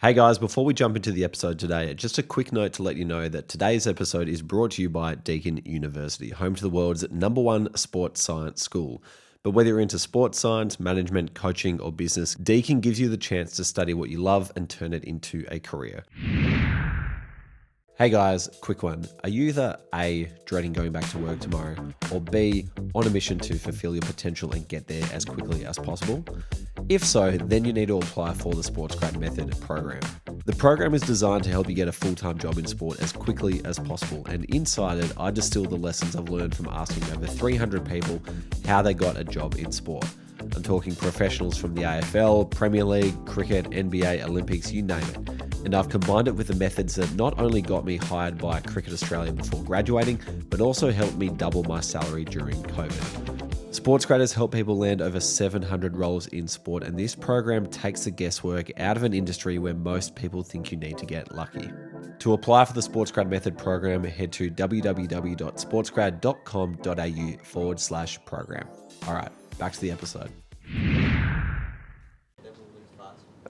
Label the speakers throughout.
Speaker 1: Hey guys, before we jump into the episode today, just a quick note to let you know that today's episode is brought to you by Deakin University, home to the world's #1 sports science school. But whether you're into sports science, management, coaching, or business, Deakin gives you the chance to study what you love and turn it into a career. Hey guys, quick one. Are you either A, dreading going back to work tomorrow, or B, on a mission to fulfill your potential and get there as quickly as possible? If so, then you need to apply for the SportsGrad Method program. The program is designed to help you get a full-time job in sport as quickly as possible, and inside it, I distill the lessons I've learned from asking over 300 people how they got a job in sport. I'm talking professionals from the AFL, Premier League, cricket, NBA, Olympics, you name it. And I've combined it with the methods that not only got me hired by Cricket Australia before graduating, but also helped me double my salary during COVID. SportsGrad has helped people land over 700 roles in sport, and this program takes the guesswork out of an industry where most people think you need to get lucky. To apply for the SportsGrad Method program, head to www.sportsgrad.com.au/program. All right, back to the episode.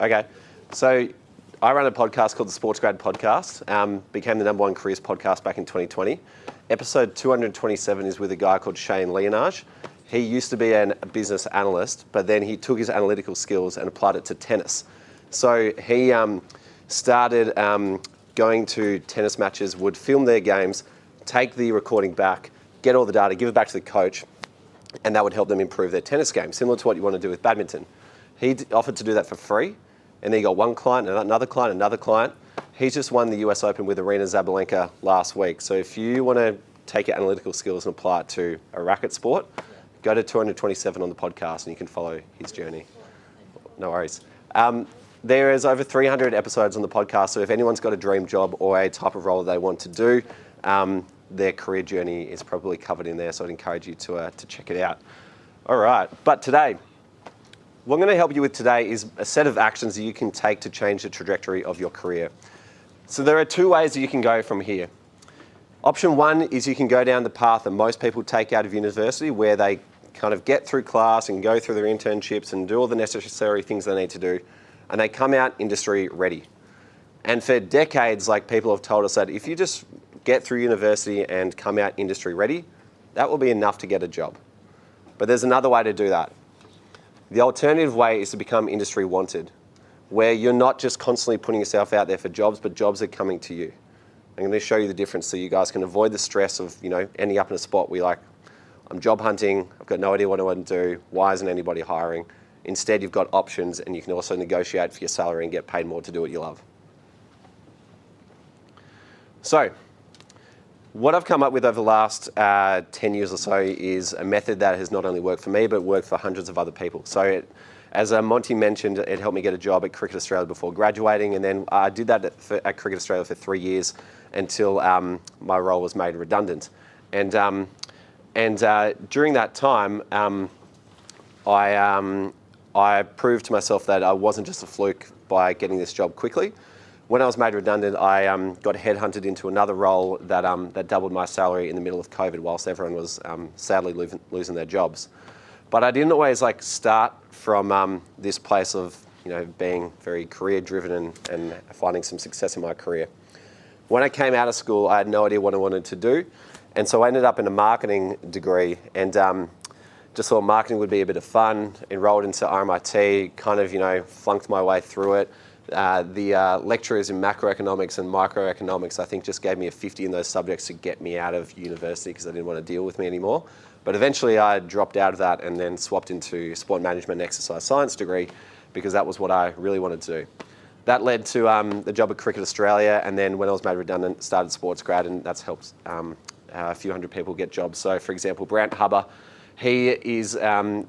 Speaker 1: Okay, so I run a podcast called the SportsGrad Podcast, became the #1 careers podcast back in 2020. Episode 227 is with a guy called Shane Leonage. He used to be a business analyst, but then he took his analytical skills and applied it to tennis. So he started going to tennis matches, would film their games, take the recording back, get all the data, give it back to the coach, and that would help them improve their tennis game, similar to what you want to do with badminton. He offered to do that for free, and then he got one client, another client. He's just won the US Open with Arina Zabalenka last week. So if you want to take your analytical skills and apply it to a racket sport, go to 227 on the podcast and you can follow his journey. No worries. There is over 300 episodes on the podcast, so if anyone's got a dream job or a type of role they want to do, their career journey is probably covered in there, so I'd encourage you to check it out. All right, but today, what I'm going to help you with today is a set of actions that you can take to change the trajectory of your career. So there are two ways that you can go from here. Option one is you can go down the path that most people take out of university, where they kind of get through class and go through their internships and do all the necessary things they need to do, and they come out industry ready. And for decades, like, people have told us that if you just get through university and come out industry ready, that will be enough to get a job. But there's another way to do that. The alternative way is to become industry wanted, where you're not just constantly putting yourself out there for jobs, but jobs are coming to you. I'm going to show you the difference so you guys can avoid the stress of, ending up in a spot where you're like, I'm job hunting, I've got no idea what I want to do, why isn't anybody hiring? Instead, you've got options, and you can also negotiate for your salary and get paid more to do what you love. So, what I've come up with over the last 10 years or so is a method that has not only worked for me, but worked for hundreds of other people. So as Monty mentioned, it helped me get a job at Cricket Australia before graduating, and then I did that at Cricket Australia for 3 years until my role was made redundant. And during that time, I proved to myself that I wasn't just a fluke by getting this job quickly. When I was made redundant, I got headhunted into another role that doubled my salary in the middle of COVID, whilst everyone was sadly losing their jobs. But I didn't always start from this place of being very career driven and finding some success in my career. When I came out of school, I had no idea what I wanted to do, and so I ended up in a marketing degree and just thought marketing would be a bit of fun. Enrolled into RMIT, kind of flunked my way through it. The lecturers in macroeconomics and microeconomics, I think, just gave me a 50 in those subjects to get me out of university because they didn't want to deal with me anymore. But eventually I dropped out of that and then swapped into sport management and exercise science degree because that was what I really wanted to do. That led to the job at Cricket Australia, and then when I was made redundant, started SportsGrad, and that's helped a few hundred people get jobs. So, for example, Brant Hubber, he is a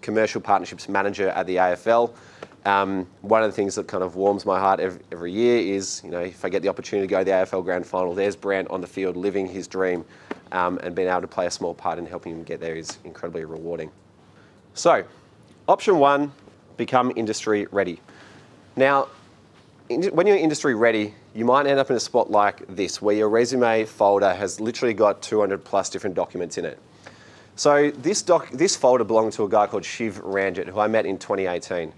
Speaker 1: commercial partnerships manager at the AFL. One of the things that kind of warms my heart every year is, if I get the opportunity to go to the AFL Grand Final, there's Brant on the field living his dream, and being able to play a small part in helping him get there is incredibly rewarding. So, option one, become industry ready. Now, when you're industry ready, you might end up in a spot like this, where your resume folder has literally got 200 plus different documents in it. So this folder belonged to a guy called Shiv Ranjit, who I met in 2018.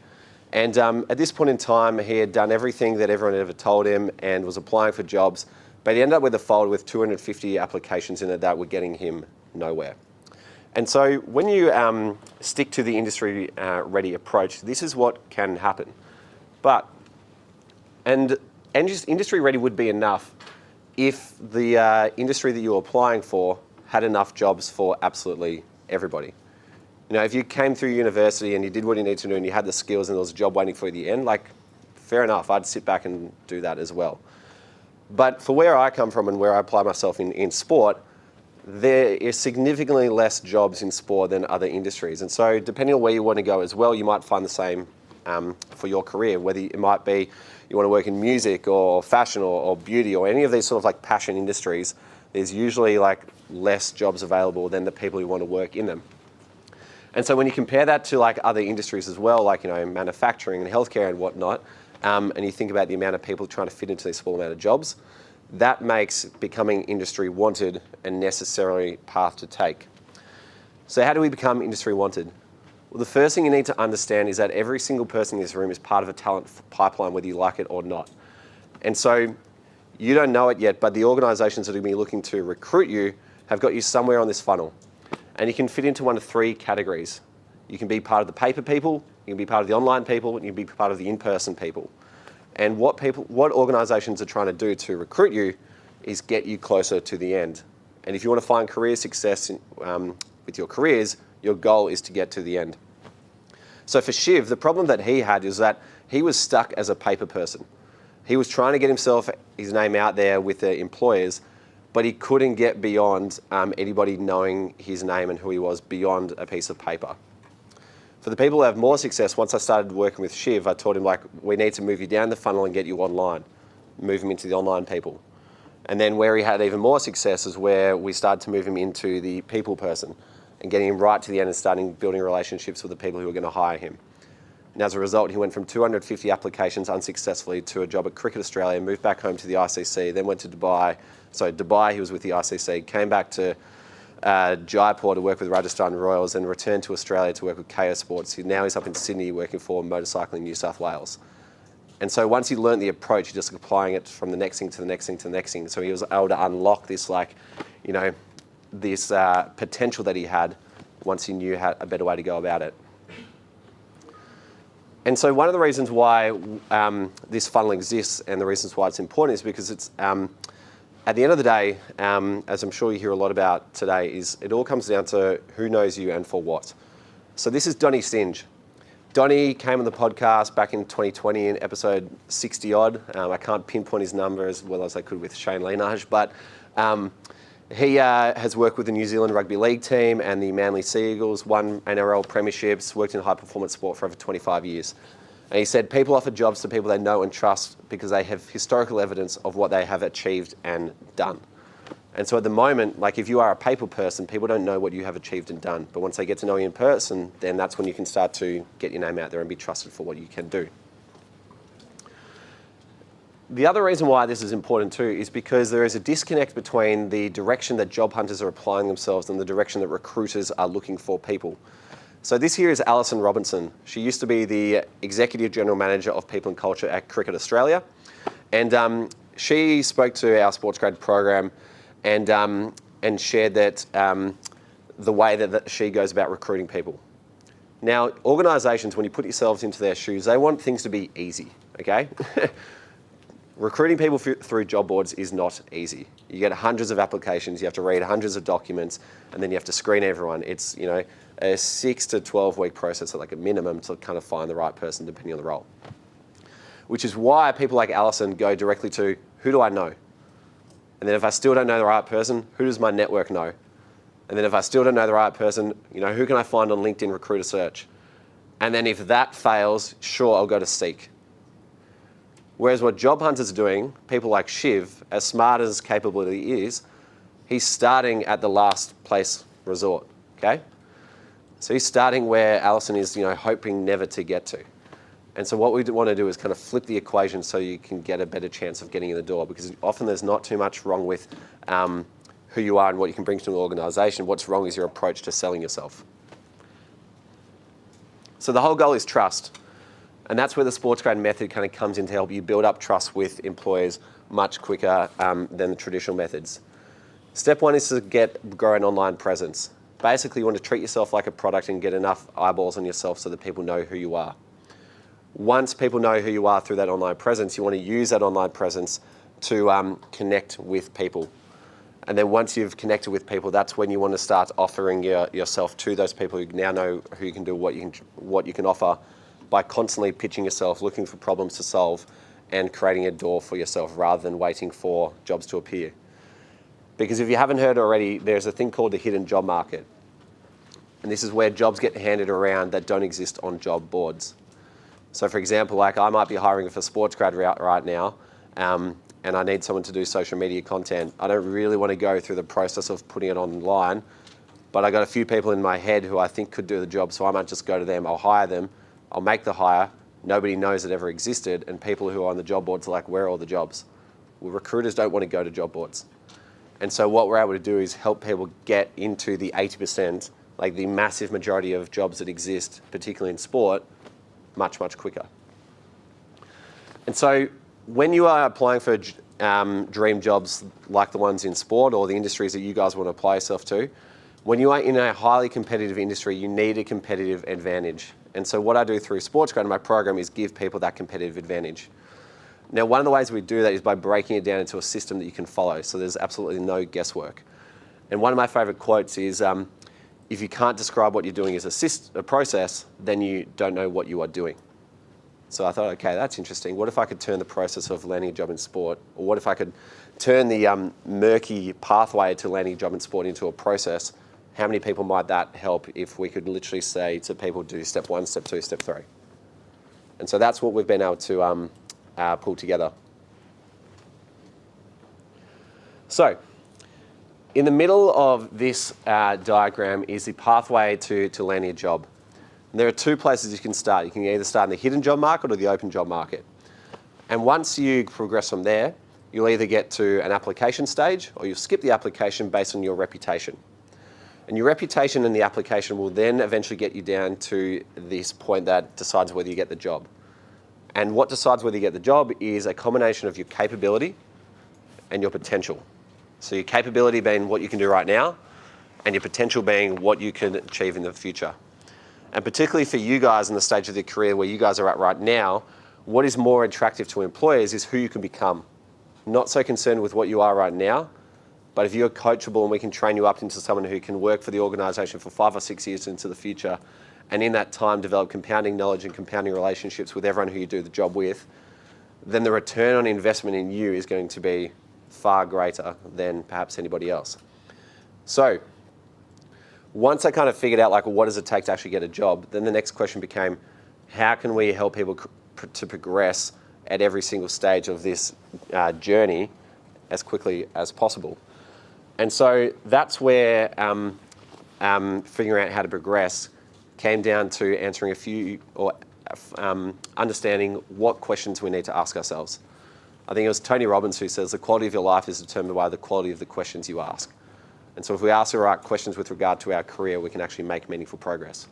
Speaker 1: And at this point in time, he had done everything that everyone had ever told him and was applying for jobs, but he ended up with a folder with 250 applications in it that were getting him nowhere. And so when you stick to the industry-ready approach, this is what can happen. And just industry-ready would be enough if the industry that you're applying for had enough jobs for absolutely everybody. You know, if you came through university and you did what you need to do and you had the skills and there was a job waiting for you at the end, like, fair enough, I'd sit back and do that as well. But for where I come from and where I apply myself in sport, there is significantly less jobs in sport than other industries. And so depending on where you want to go as well, you might find the same for your career, whether it might be you want to work in music or fashion or beauty or any of these sort of like passion industries. There's usually like less jobs available than the people who want to work in them. And so when you compare that to like other industries as well, like, you know, manufacturing and healthcare and whatnot, and you think about the amount of people trying to fit into this small amount of jobs, that makes becoming industry wanted a necessary path to take. So how do we become industry wanted? Well, the first thing you need to understand is that every single person in this room is part of a talent pipeline, whether you like it or not. And so you don't know it yet, but the organisations that are going to be looking to recruit you have got you somewhere on this funnel. And you can fit into one of three categories. You can be part of the paper people, you can be part of the online people, and you can be part of the in-person people. And what organisations are trying to do to recruit you is get you closer to the end. And if you want to find career success with your careers, your goal is to get to the end. So for Shiv, the problem that he had is that he was stuck as a paper person. He was trying to get his name out there with the employers, but he couldn't get beyond anybody knowing his name and who he was beyond a piece of paper. For the people who have more success, once I started working with Shiv, I told him, like, we need to move you down the funnel and get you online, move him into the online people. And then where he had even more success is where we started to move him into the people person and getting him right to the end and starting building relationships with the people who were going to hire him. And as a result, he went from 250 applications unsuccessfully to a job at Cricket Australia, moved back home to the ICC, then went to Dubai. So Dubai, he was with the ICC, came back to Jaipur to work with Rajasthan Royals and returned to Australia to work with KO Sports. Now he's up in Sydney working for Motorcycling New South Wales. And so once he learned the approach, he just applying it from the next thing to the next thing to the next thing. So he was able to unlock this, like, you know, this potential that he had once he knew a better way to go about it. And so one of the reasons why this funnel exists and the reasons why it's important is because it's, at the end of the day, as I'm sure you hear a lot about today, is it all comes down to who knows you and for what. So this is Donnie Singe. Donnie came on the podcast back in 2020 in episode 60 odd. I can't pinpoint his number as well as I could with Shane Lienage, but he has worked with the New Zealand Rugby League team and the Manly Sea Eagles, won NRL premierships, worked in high performance sport for over 25 years. And he said people offer jobs to people they know and trust because they have historical evidence of what they have achieved and done. And so at the moment, like, if you are a paper person, people don't know what you have achieved and done. But once they get to know you in person, then that's when you can start to get your name out there and be trusted for what you can do. The other reason why this is important too is because there is a disconnect between the direction that job hunters are applying themselves and the direction that recruiters are looking for people. So this here is Alison Robinson. She used to be the Executive General Manager of People and Culture at Cricket Australia. And she spoke to our SportsGrad program and shared that the way that she goes about recruiting people. Now, organisations, when you put yourselves into their shoes, they want things to be easy, okay? Recruiting people through job boards is not easy. You get hundreds of applications, you have to read hundreds of documents, and then you have to screen everyone. It's, you know, a 6 to 12 week process at like a minimum to kind of find the right person depending on the role. Which is why people like Alison go directly to, who do I know? And then if I still don't know the right person, who does my network know? And then if I still don't know the right person, you know, who can I find on LinkedIn Recruiter Search? And then if that fails, sure, I'll go to Seek. Whereas what job hunters are doing, people like Shiv, as smart as capability is, he's starting at the last place resort, okay? So he's starting where Alison is, you know, hoping never to get to. And so what we want to do is kind of flip the equation so you can get a better chance of getting in the door, because often there's not too much wrong with who you are and what you can bring to an organisation. What's wrong is your approach to selling yourself. So the whole goal is trust. And that's where the SportsGrad method kind of comes in to help you build up trust with employers much quicker than the traditional methods. Step one is to grow an online presence. Basically, you want to treat yourself like a product and get enough eyeballs on yourself so that people know who you are. Once people know who you are through that online presence, you want to use that online presence to connect with people. And then once you've connected with people, that's when you want to start offering yourself to those people who now know who you can do, what you can offer, by constantly pitching yourself, looking for problems to solve, and creating a door for yourself rather than waiting for jobs to appear. Because if you haven't heard already, there's a thing called the hidden job market. And this is where jobs get handed around that don't exist on job boards. So for example, like I might be hiring for SportsGrad right now, and I need someone to do social media content. I don't really want to go through the process of putting it online, but I got a few people in my head who I think could do the job, so I might just go to them, I'll hire them, I'll make the hire, nobody knows it ever existed, and people who are on the job boards are like, where are all the jobs? Well, recruiters don't want to go to job boards. And so what we're able to do is help people get into the 80%, like the massive majority of jobs that exist, particularly in sport, much, much quicker. And so when you are applying for dream jobs like the ones in sport or the industries that you guys want to apply yourself to, when you are in a highly competitive industry, you need a competitive advantage. And so what I do through SportsGrad in my program is give people that competitive advantage. Now, one of the ways we do that is by breaking it down into a system that you can follow. So there's absolutely no guesswork. And one of my favorite quotes is, if you can't describe what you're doing as a process, then you don't know what you are doing. So I thought, okay, that's interesting. What if I could turn the process of landing a job in sport, or what if I could turn the murky pathway to landing a job in sport into a process? How many people might that help if we could literally say to people, do step 1, step 2, step 3? And so that's what we've been able to pull together. So in the middle of this diagram is the pathway to landing a job. And there are two places you can start. You can either start in the hidden job market or the open job market. And once you progress from there, you'll either get to an application stage or you'll skip the application based on your reputation. And your reputation and the application will then eventually get you down to this point that decides whether you get the job. And what decides whether you get the job is a combination of your capability and your potential. So your capability being what you can do right now, and your potential being what you can achieve in the future. And particularly for you guys in the stage of your career where you guys are at right now, what is more attractive to employers is who you can become. Not so concerned with what you are right now, but if you're coachable and we can train you up into someone who can work for the organisation for 5 or 6 years into the future, and in that time develop compounding knowledge and compounding relationships with everyone who you do the job with, then the return on investment in you is going to be far greater than perhaps anybody else. So once I kind of figured out like, what does it take to actually get a job, then the next question became, how can we help people to progress at every single stage of this journey as quickly as possible? And so that's where figuring out how to progress came down to answering a few, or understanding what questions we need to ask ourselves. I think it was Tony Robbins who says the quality of your life is determined by the quality of the questions you ask. And so if we ask the right questions with regard to our career, we can actually make meaningful progress.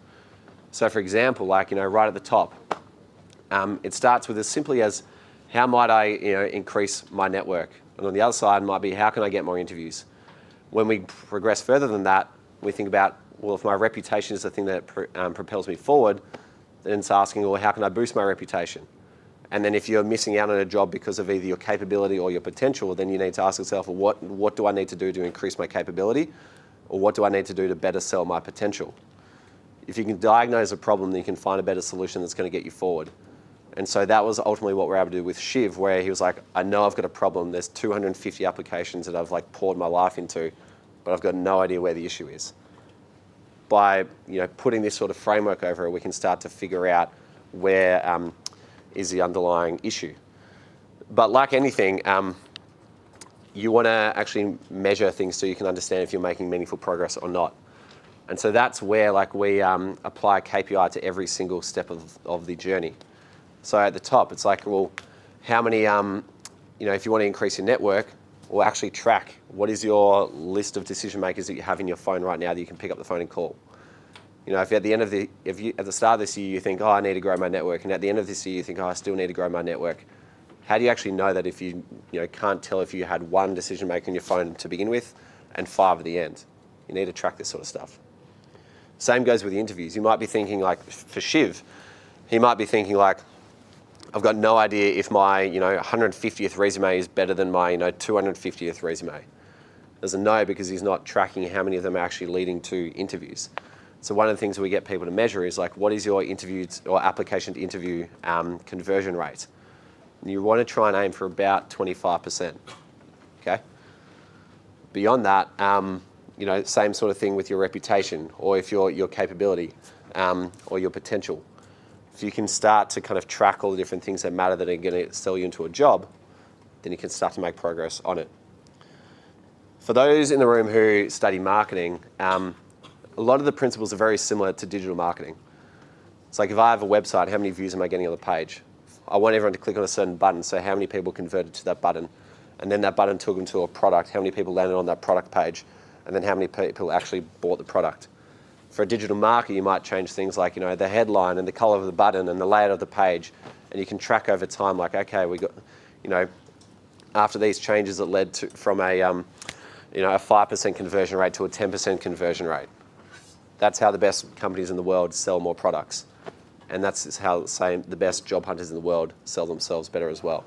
Speaker 1: So for example, like, right at the top, it starts with as simply as, how might I increase my network? And on the other side might be, how can I get more interviews? When we progress further than that, we think about, well, if my reputation is the thing that propels me forward, then it's asking, well, how can I boost my reputation? And then if you're missing out on a job because of either your capability or your potential, then you need to ask yourself, well, what do I need to do to increase my capability? Or what do I need to do to better sell my potential? If you can diagnose a problem, then you can find a better solution that's going to get you forward. And so that was ultimately what we're able to do with Shiv, where he was like, I know I've got a problem. There's 250 applications that I've like poured my life into, but I've got no idea where the issue is. By putting this sort of framework over it, we can start to figure out where is the underlying issue. But like anything, you want to actually measure things so you can understand if you're making meaningful progress or not. And so that's where we apply a KPI to every single step of the journey. So at the top, it's like, well, how many, if you want to increase your network, we'll actually track what is your list of decision makers that you have in your phone right now that you can pick up the phone and call. You know, if at the start of this year you think, oh, I need to grow my network, and at the end of this year you think, oh, I still need to grow my network, how do you actually know that if you can't tell if you had one decision maker on your phone to begin with and 5 at the end? You need to track this sort of stuff. Same goes with the interviews. You might be thinking, like for Shiv, he might be thinking like, I've got no idea if my 150th resume is better than my 250th resume. There's a no, because he's not tracking how many of them are actually leading to interviews. So one of the things we get people to measure is like, what is your interview or application to interview conversion rate? And you want to try and aim for about 25%. Okay. Beyond that, same sort of thing with your reputation, or if your capability, or your potential. If you can start to kind of track all the different things that matter that are going to sell you into a job, then you can start to make progress on it. For those in the room who study marketing, a lot of the principles are very similar to digital marketing. It's like, if I have a website, how many views am I getting on the page? I want everyone to click on a certain button, so how many people converted to that button? And then that button took them to a product, how many people landed on that product page? And then how many people actually bought the product? For a digital marketer, you might change things like, the headline and the color of the button and the layout of the page, and you can track over time, like, okay, we got, after these changes, it led to from a 5% conversion rate to a 10% conversion rate. That's how the best companies in the world sell more products, and that's how the best job hunters in the world sell themselves better as well.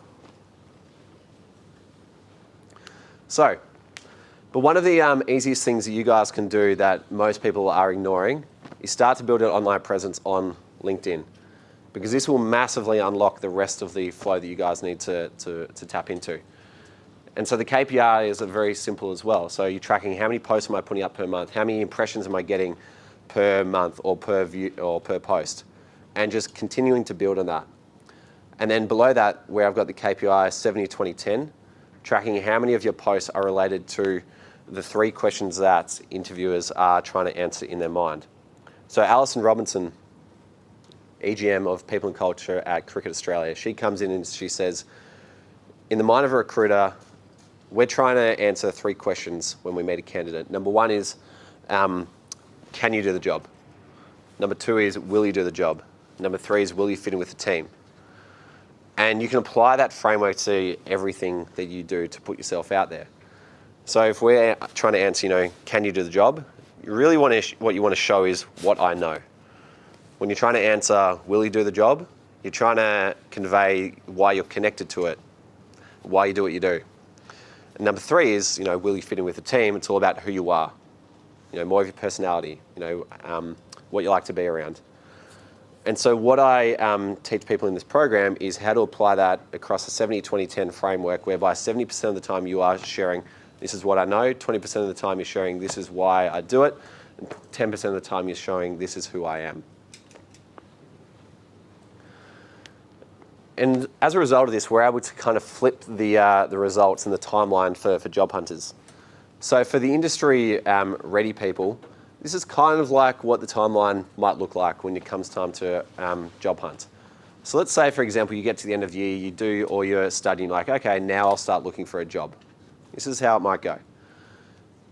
Speaker 1: So. But one of the easiest things that you guys can do that most people are ignoring is start to build an online presence on LinkedIn, because this will massively unlock the rest of the flow that you guys need to tap into. And so the KPIs are very simple as well. So you're tracking, how many posts am I putting up per month? How many impressions am I getting per month or per view or per post? And just continuing to build on that. And then below that, where I've got the KPI 70-20-10, tracking how many of your posts are related to the 3 questions that interviewers are trying to answer in their mind. So Alison Robinson, EGM of People and Culture at Cricket Australia, she comes in and she says, in the mind of a recruiter, we're trying to answer 3 questions when we meet a candidate. Number 1 is, can you do the job? Number 2 is, will you do the job? Number 3 is, will you fit in with the team? And you can apply that framework to everything that you do to put yourself out there. So if we're trying to answer, can you do the job? You really what you want to show is what I know. When you're trying to answer, will you do the job? You're trying to convey why you're connected to it, why you do what you do. And number 3 is, will you fit in with the team? It's all about who you are. More of your personality, what you like to be around. And so what I teach people in this program is how to apply that across a 70-20-10 framework, whereby 70% of the time you are sharing, this is what I know, 20% of the time you're sharing, this is why I do it, and 10% of the time you're showing, this is who I am. And as a result of this, we're able to kind of flip the results and the timeline for job hunters. So for the industry ready people, this is kind of like what the timeline might look like when it comes time to job hunt. So let's say, for example, you get to the end of the year, you do all your studying, like, okay, now I'll start looking for a job. This is how it might go.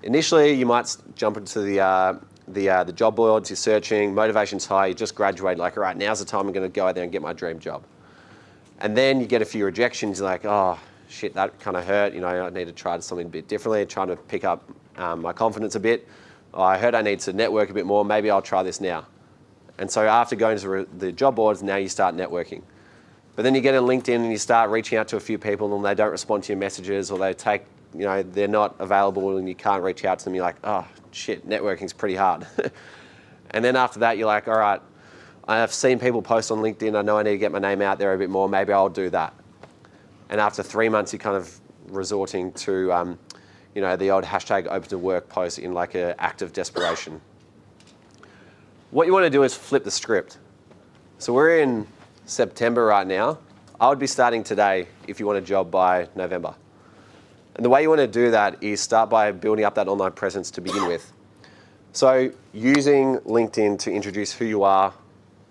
Speaker 1: Initially, you might jump into the job boards, you're searching, motivation's high, you just graduated, like, all right, now's the time I'm going to go out there and get my dream job. And then you get a few rejections, you're like, oh, shit, that kind of hurt, I need to try something a bit differently, trying to pick up my confidence a bit. Oh, I heard I need to network a bit more, maybe I'll try this now. And so after going to the job boards, now you start networking. But then you get on LinkedIn and you start reaching out to a few people and they don't respond to your messages, or they take, they're not available and you can't reach out to them. You're like, oh, shit, networking's pretty hard. And then after that, you're like, all right, I've seen people post on LinkedIn. I know I need to get my name out there a bit more. Maybe I'll do that. And after 3 months, you're kind of resorting to, the old hashtag open to work post in like an act of desperation. What you want to do is flip the script. So we're in September right now. I would be starting today if you want a job by November. And the way you want to do that is start by building up that online presence to begin with. So using LinkedIn to introduce who you are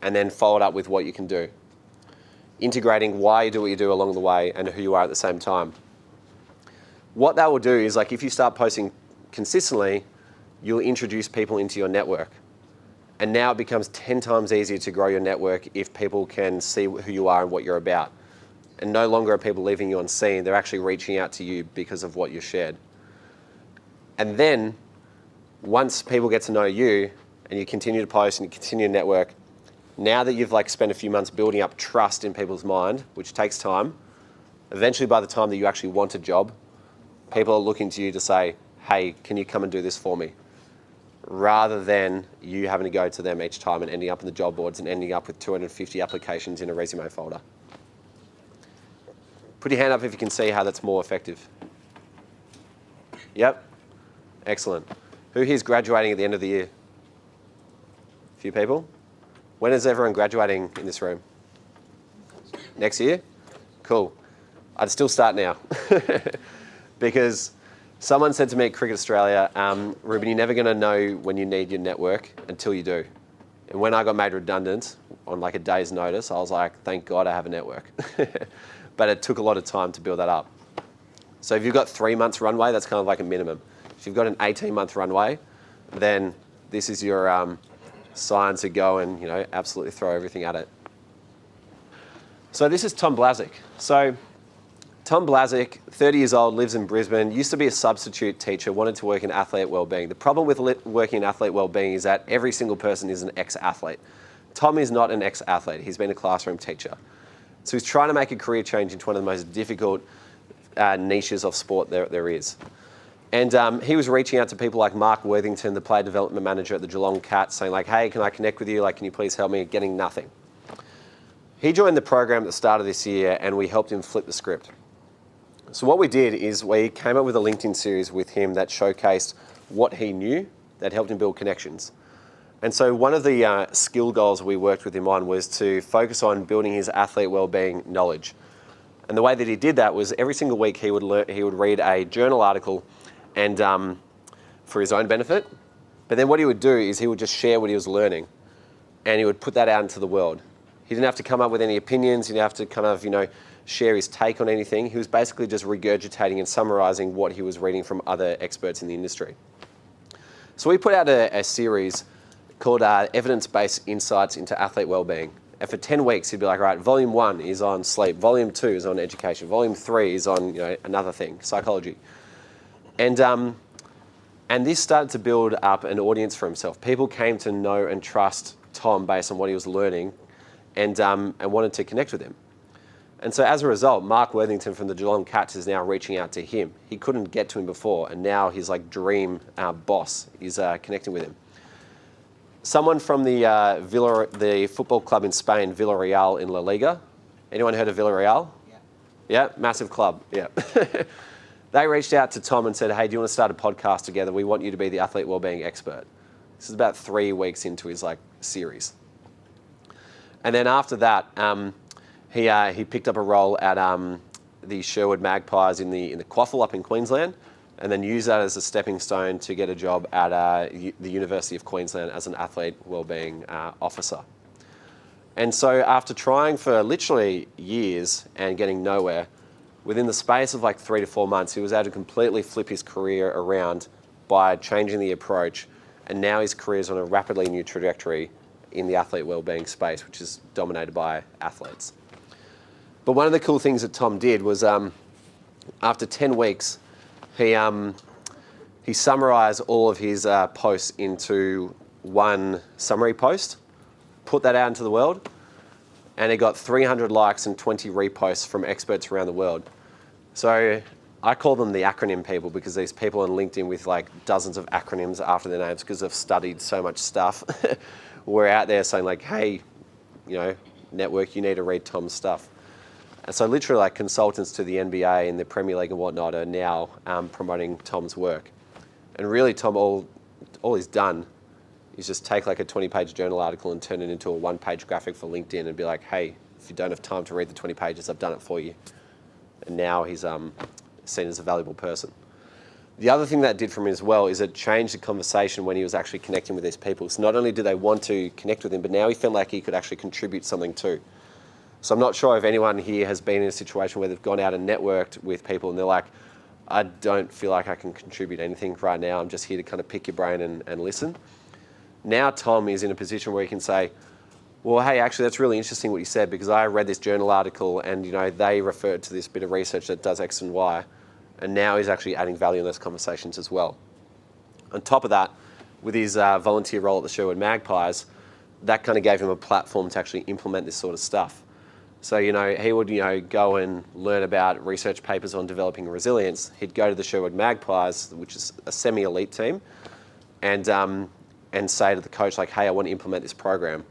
Speaker 1: and then follow it up with what you can do. Integrating why you do what you do along the way and who you are at the same time. What that will do is, like, if you start posting consistently, you'll introduce people into your network. And now it becomes 10 times easier to grow your network if people can see who you are and what you're about. And no longer are people leaving you on scene, they're actually reaching out to you because of what you shared. And then, once people get to know you, and you continue to post and you continue to network, now that you've spent a few months building up trust in people's mind, which takes time, eventually by the time that you actually want a job, people are looking to you to say, hey, can you come and do this for me? Rather than you having to go to them each time and ending up in the job boards and ending up with 250 applications in a resume folder. Put your hand up if you can see how that's more effective. Yep. Excellent. Who here's graduating at the end of the year? A few people? When is everyone graduating in this room? Next year? Cool. I'd still start now. Because someone said to me at Cricket Australia, Reuben, you're never going to know when you need your network until you do. And when I got made redundant on a day's notice, I was like, thank God I have a network. But it took a lot of time to build that up. So if you've got 3 months runway, that's kind of like a minimum. If you've got an 18-month runway, then this is your sign to go and absolutely throw everything at it. So this is Tom Blazic. So Tom Blazic, 30 years old, lives in Brisbane, used to be a substitute teacher, wanted to work in athlete wellbeing. The problem with working in athlete wellbeing is that every single person is an ex-athlete. Tom is not an ex-athlete. He's been a classroom teacher. So he's trying to make a career change into one of the most difficult niches of sport there is. And he was reaching out to people like Mark Worthington, the player development manager at the Geelong Cats, saying hey, can I connect with you? Can you please help me? Getting nothing. He joined the program at the start of this year and we helped him flip the script. So what we did is we came up with a LinkedIn series with him that showcased what he knew that helped him build connections. And so one of the skill goals we worked with him on was to focus on building his athlete wellbeing knowledge. And the way that he did that was every single week he would read a journal article and for his own benefit. But then what he would do is he would just share what he was learning and he would put that out into the world. He didn't have to come up with any opinions. He didn't have to kind of, share his take on anything. He was basically just regurgitating and summarizing what he was reading from other experts in the industry. So we put out a series called Evidence-Based Insights into Athlete Wellbeing. And for 10 weeks, he'd be like, all right, volume 1 is on sleep. Volume 2 is on education. Volume 3 is on another thing, psychology. And this started to build up an audience for himself. People came to know and trust Tom based on what he was learning and wanted to connect with him. And so as a result, Mark Worthington from the Geelong Cats is now reaching out to him. He couldn't get to him before, and now his dream boss is connecting with him. Someone from the football club in Spain, Villarreal in La Liga. Anyone heard of Villarreal? Yeah. Yeah, massive club. Yeah. They reached out to Tom and said, hey, do you want to start a podcast together? We want you to be the athlete wellbeing expert. This is about 3 weeks into his series. And then after that, he picked up a role at the Sherwood Magpies in the Quaffle up in Queensland, and then used that as a stepping stone to get a job at the University of Queensland as an athlete wellbeing officer. And so after trying for literally years and getting nowhere, within the space of 3 to 4 months, he was able to completely flip his career around by changing the approach, and now his career is on a rapidly new trajectory in the athlete wellbeing space, which is dominated by athletes. But one of the cool things that Tom did was after 10 weeks, he summarized all of his posts into one summary post, put that out into the world, and it got 300 likes and 20 reposts from experts around the world. So I call them the acronym people because these people on LinkedIn with dozens of acronyms after their names because they've studied so much stuff were out there saying hey, network, you need to read Tom's stuff. And so literally consultants to the NBA and the Premier League and whatnot are now promoting Tom's work. And really Tom, all he's done is just take a 20-page journal article and turn it into a 1-page graphic for LinkedIn and be like, hey, if you don't have time to read the 20 pages, I've done it for you. And now he's seen as a valuable person. The other thing that did for him as well is it changed the conversation when he was actually connecting with these people. So not only did they want to connect with him, but now he felt like he could actually contribute something too. So I'm not sure if anyone here has been in a situation where they've gone out and networked with people and they're like, I don't feel like I can contribute anything right now. I'm just here to kind of pick your brain and listen. now Tom is in a position where he can say, well, hey, actually, that's really interesting what you said, because I read this journal article and, they referred to this bit of research that does X and Y. And now he's actually adding value in those conversations as well. On top of that, with his volunteer role at the Sherwood Magpies, that kind of gave him a platform to actually implement this sort of stuff. So, he would, go and learn about research papers on developing resilience. He'd go to the Sherwood Magpies, which is a semi-elite team, and say to the coach, like, hey, I want to implement this program.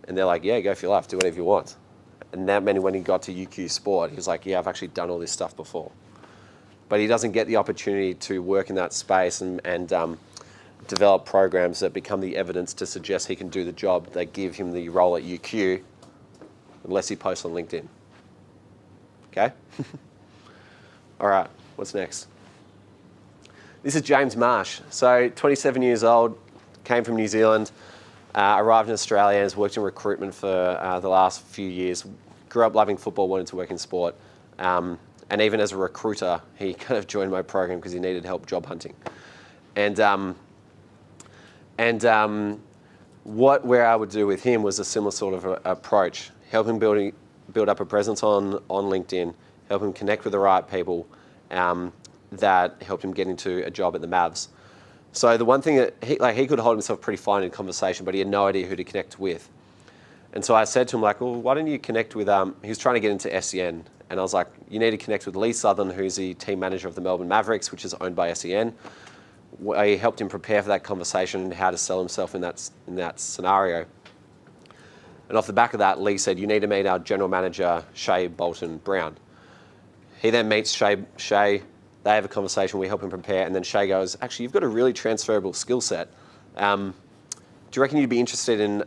Speaker 1: And they're like, yeah, go for your life, do whatever you want. And that meant when he got to UQ Sport, he was like, yeah, I've actually done all this stuff before. But he doesn't get the opportunity to work in that space and develop programs that become the evidence to suggest he can do the job that give him the role at UQ, unless he posts on LinkedIn. Okay? All right, what's next? This is James Marsh. So 27 years old, came from New Zealand, arrived in Australia and has worked in recruitment for the last few years. Grew up loving football, wanted to work in sport. And even as a recruiter, he kind of joined my program because he needed help job hunting. What I would do with him was a similar sort of approach. Help him build up a presence on LinkedIn, help him connect with the right people that helped him get into a job at the Mavs. So the one thing that he could hold himself pretty fine in conversation, but he had no idea who to connect with. And so I said to him, like, well, why don't you connect with, he was trying to get into SEN. And I was like, you need to connect with Lee Southern, who's the team manager of the Melbourne Mavericks, which is owned by SEN. I helped him prepare for that conversation and how to sell himself in that scenario. And off the back of that, Lee said, you need to meet our general manager, Shay Bolton Brown. He then meets Shay. They have a conversation, we help him prepare, and then Shay goes, actually, you've got a really transferable skill set. Do you reckon you'd be interested in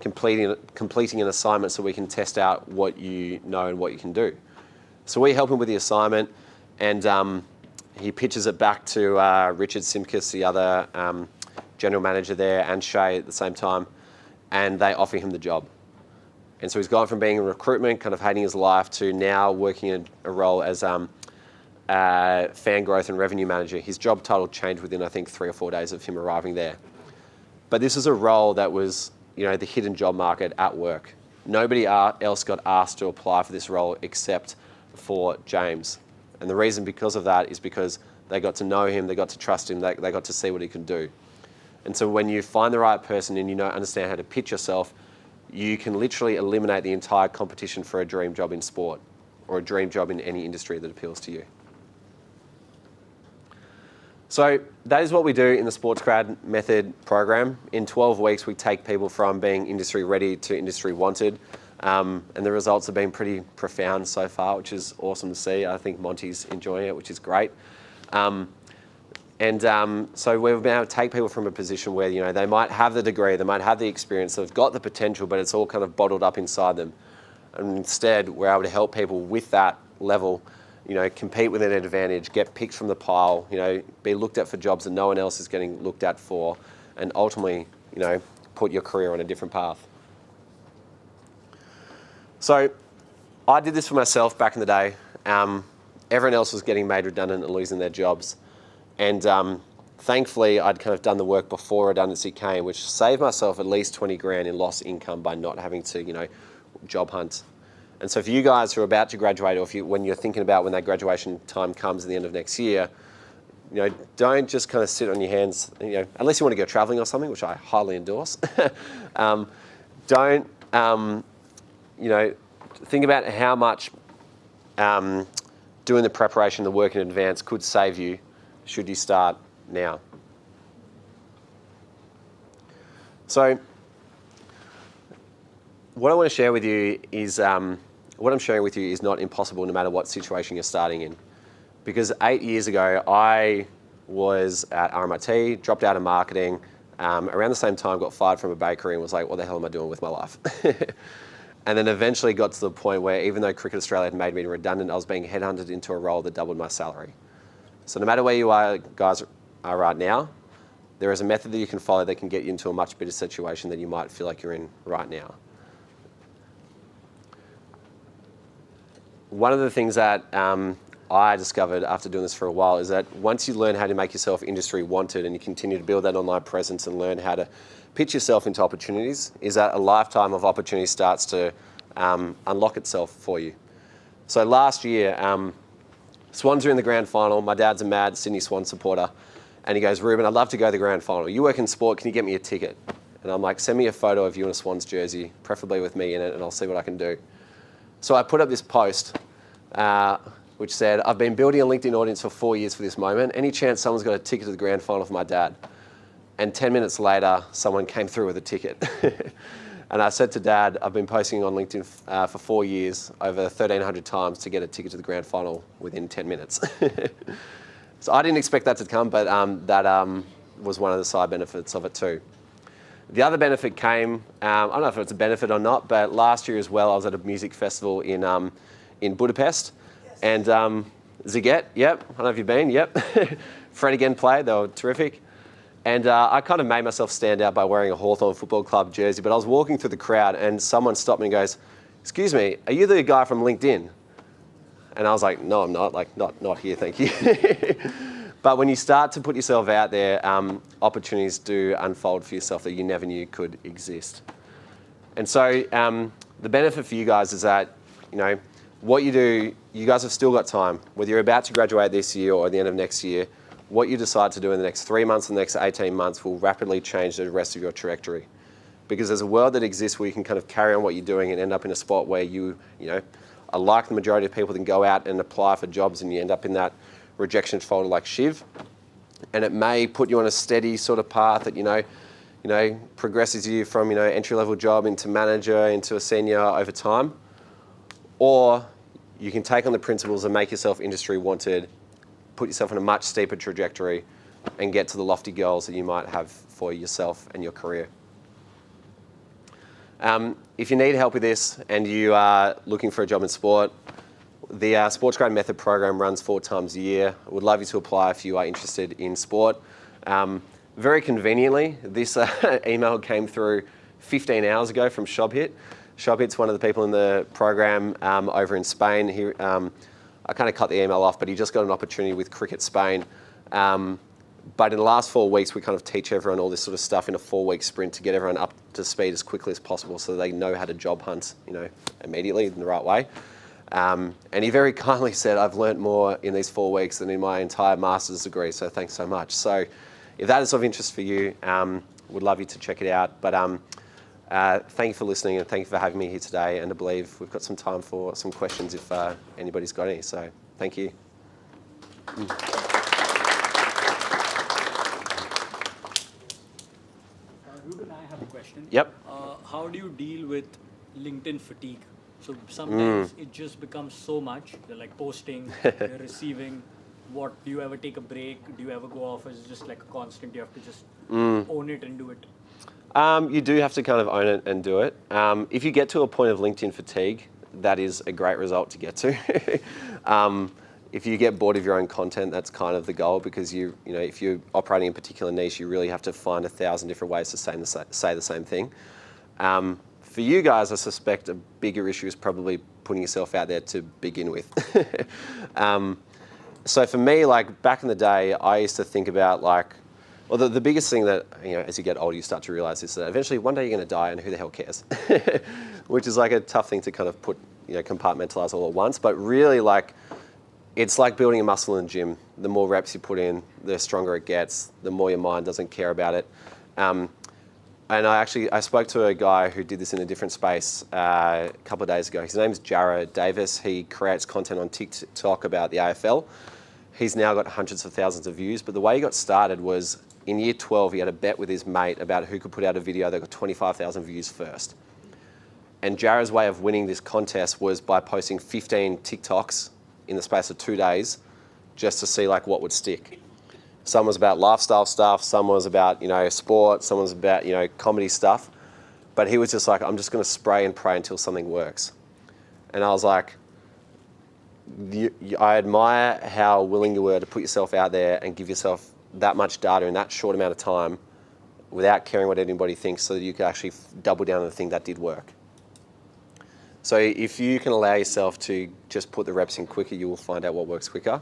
Speaker 1: completing an assignment so we can test out what you know and what you can do? So we help him with the assignment, and he pitches it back to Richard Simkus, the other general manager there, and Shay at the same time, and they offer him the job. And so he's gone from being in recruitment, kind of hating his life, to now working in a role as fan growth and revenue manager. His job title changed within, I think, 3 or 4 days of him arriving there. But this is a role that was, the hidden job market at work. Nobody else got asked to apply for this role except for James. And the reason because of that is because they got to know him, they got to trust him, they got to see what he can do. And so when you find the right person and you understand how to pitch yourself, you can literally eliminate the entire competition for a dream job in sport or a dream job in any industry that appeals to you. So that is what we do in the SportsGrad Method program. In 12 weeks, we take people from being industry ready to industry wanted. And the results have been pretty profound so far, which is awesome to see. I think Monty's enjoying it, which is great. So we've been able to take people from a position where, they might have the degree, they might have the experience, they've got the potential, but it's all kind of bottled up inside them. And instead, we're able to help people with that level, compete with an advantage, get picked from the pile, be looked at for jobs that no one else is getting looked at for, and ultimately, put your career on a different path. So I did this for myself back in the day. Everyone else was getting made redundant and losing their jobs. And thankfully, I'd kind of done the work before redundancy came, which saved myself at least 20 grand in lost income by not having to, job hunt. And so for you guys who are about to graduate, or when you're thinking about when that graduation time comes at the end of next year, don't just kind of sit on your hands, unless you want to go traveling or something, which I highly endorse. Don't, think about how much doing the preparation, the work in advance could save you should you start now. So what I want to share with you is, what I'm sharing with you is not impossible no matter what situation you're starting in. Because 8 years ago, I was at RMIT, dropped out of marketing, around the same time got fired from a bakery and was like, what the hell am I doing with my life? And then eventually got to the point where even though Cricket Australia had made me redundant, I was being headhunted into a role that doubled my salary. So no matter where you guys are right now, there is a method that you can follow that can get you into a much better situation than you might feel like you're in right now. One of the things that I discovered after doing this for a while is that once you learn how to make yourself industry wanted and you continue to build that online presence and learn how to pitch yourself into opportunities, is that a lifetime of opportunity starts to unlock itself for you. So last year, Swans are in the grand final. My dad's a mad Sydney Swan supporter. And he goes, Reuben, I'd love to go to the grand final. You work in sport, can you get me a ticket? And I'm like, send me a photo of you in a Swans jersey, preferably with me in it, and I'll see what I can do. So I put up this post, which said, I've been building a LinkedIn audience for 4 years for this moment. Any chance someone's got a ticket to the grand final for my dad? And 10 minutes later, someone came through with a ticket. And I said to Dad, I've been posting on LinkedIn for 4 years, over 1,300 times to get a ticket to the grand final within 10 minutes. So I didn't expect that to come, but that was one of the side benefits of it too. The other benefit came, I don't know if it's a benefit or not, but last year as well, I was at a music festival in Budapest. Yes. And Ziget, yep, I don't know if you've been, yep. Fred again played, they were terrific. And I kind of made myself stand out by wearing a Hawthorn Football Club jersey, but I was walking through the crowd and someone stopped me and goes, excuse me, are you the guy from LinkedIn? And I was like, no, I'm not, like, not here, thank you. But when you start to put yourself out there, opportunities do unfold for yourself that you never knew could exist. And so the benefit for you guys is that, you know, what you do, you guys have still got time. Whether you're about to graduate this year or at the end of next year, what you decide to do in the next 3 months and the next 18 months will rapidly change the rest of your trajectory. Because there's a world that exists where you can kind of carry on what you're doing and end up in a spot where you know, are like the majority of people, then go out and apply for jobs and you end up in that rejection folder like Shiv. And it may put you on a steady sort of path that, you know, progresses you from, you know, entry-level job into manager, into a senior over time. Or you can take on the principles and make yourself industry wanted, put yourself on a much steeper trajectory and get to the lofty goals that you might have for yourself and your career. If you need help with this and you are looking for a job in sport, the SportsGrad Method program runs 4 times a year. I would love you to apply if you are interested in sport. Very conveniently, this email came through 15 hours ago from Shobhit. Shobhit's one of the people in the program over in Spain. I kind of cut the email off, but he just got an opportunity with Cricket Spain. But in the last 4 weeks, we kind of teach everyone all this sort of stuff in a 4-week sprint to get everyone up to speed as quickly as possible so they know how to job hunt, you know, immediately in the right way. And he very kindly said, I've learnt more in these 4 weeks than in my entire master's degree, so thanks so much. So if that is of interest for you, would love you to check it out. But thank you for listening and thank you for having me here today. And I believe we've got some time for some questions if anybody's got any. So thank you.
Speaker 2: Reuben, I have a question.
Speaker 1: Yep.
Speaker 2: How do you deal with LinkedIn fatigue? So sometimes it just becomes so much. You're like posting, you're receiving. Do you ever take a break? Do you ever go off? Is it just like a constant? You have to just own it and do it.
Speaker 1: You do have to kind of own it and do it. If you get to a point of LinkedIn fatigue, that is a great result to get to. If you get bored of your own content, that's kind of the goal, because you know, if you're operating in a particular niche, you really have to find 1,000 different ways to say the same thing. For you guys, I suspect a bigger issue is probably putting yourself out there to begin with. So for me, like back in the day, I used to think about like, well, the biggest thing that, you know, as you get older, you start to realize is that eventually one day you're going to die and who the hell cares? Which is like a tough thing to kind of put, you know, compartmentalize all at once. But really, like, it's like building a muscle in the gym. The more reps you put in, the stronger it gets, the more your mind doesn't care about it. And I spoke to a guy who did this in a different space a couple of days ago. His name's Jared Davis. He creates content on TikTok about the AFL. He's now got hundreds of thousands of views, but the way he got started was in year 12, he had a bet with his mate about who could put out a video that got 25,000 views first. And Jared's way of winning this contest was by posting 15 TikToks in the space of 2 days just to see like what would stick. Some was about lifestyle stuff, some was about, you know, sport, some was about, you know, comedy stuff. But he was just like, I'm just going to spray and pray until something works. And I was like, I admire how willing you were to put yourself out there and give yourself that much data in that short amount of time without caring what anybody thinks, so that you could actually double down on the thing that did work. So if you can allow yourself to just put the reps in quicker, you will find out what works quicker.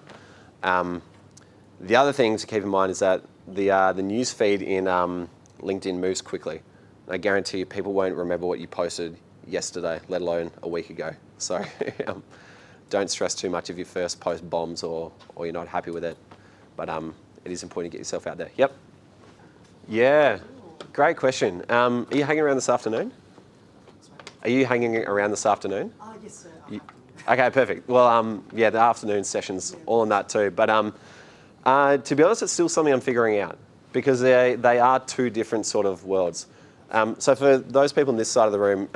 Speaker 1: The other thing to keep in mind is that the news feed in LinkedIn moves quickly. I guarantee you people won't remember what you posted yesterday, let alone a week ago. So don't stress too much if your first post bombs or you're not happy with it. But it is important to get yourself out there. Yep. Yeah, great question. Are you hanging around this afternoon? Are you hanging around this afternoon?
Speaker 3: Yes, sir.
Speaker 1: Okay, perfect. Well, yeah, the afternoon session's all on that too. But to be honest, it's still something I'm figuring out because they are two different sort of worlds. So for those people in this side of the room,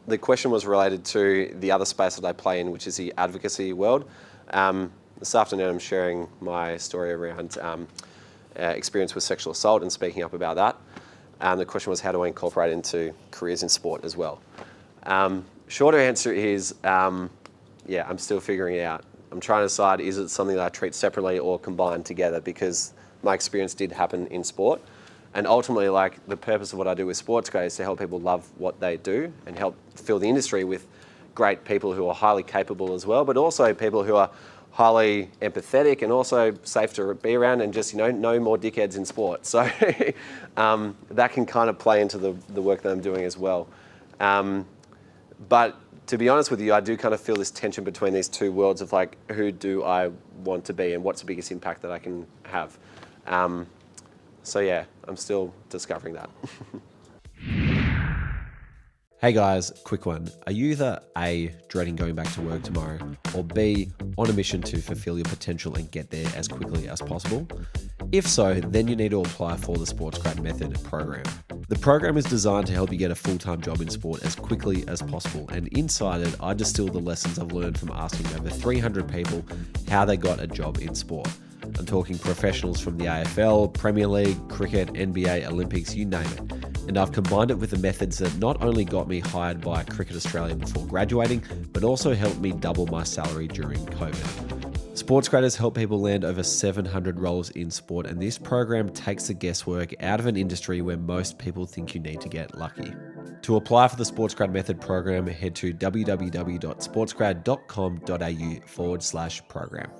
Speaker 1: the question was related to the other space that I play in, which is the advocacy world. This afternoon, I'm sharing my story around experience with sexual assault and speaking up about that. The question was, how do I incorporate it into careers in sport as well? Shorter answer is, yeah, I'm still figuring it out. I'm trying to decide, is it something that I treat separately or combined together? Because my experience did happen in sport. And ultimately, like, the purpose of what I do with SportsGrad is to help people love what they do and help fill the industry with great people who are highly capable as well, but also people who are highly empathetic and also safe to be around, and just, no more dickheads in sport. So that can kind of play into the work that I'm doing as well. But to be honest with you, I do kind of feel this tension between these two worlds of, like, who do I want to be and what's the biggest impact that I can have. So yeah, I'm still discovering that.
Speaker 4: Hey guys, quick one. Are you either A, dreading going back to work tomorrow, or B, on a mission to fulfill your potential and get there as quickly as possible? If so, then you need to apply for the SportsGrad Method program. The program is designed to help you get a full-time job in sport as quickly as possible, and inside it, I distill the lessons I've learned from asking over 300 people how they got a job in sport. I'm talking professionals from the AFL, Premier League, cricket, NBA, Olympics, you name it. And I've combined it with the methods that not only got me hired by Cricket Australia before graduating, but also helped me double my salary during COVID. SportsGrad has helped people land over 700 roles in sport, and this program takes the guesswork out of an industry where most people think you need to get lucky. To apply for the SportsGrad Method program, head to www.sportsgrad.com.au/program.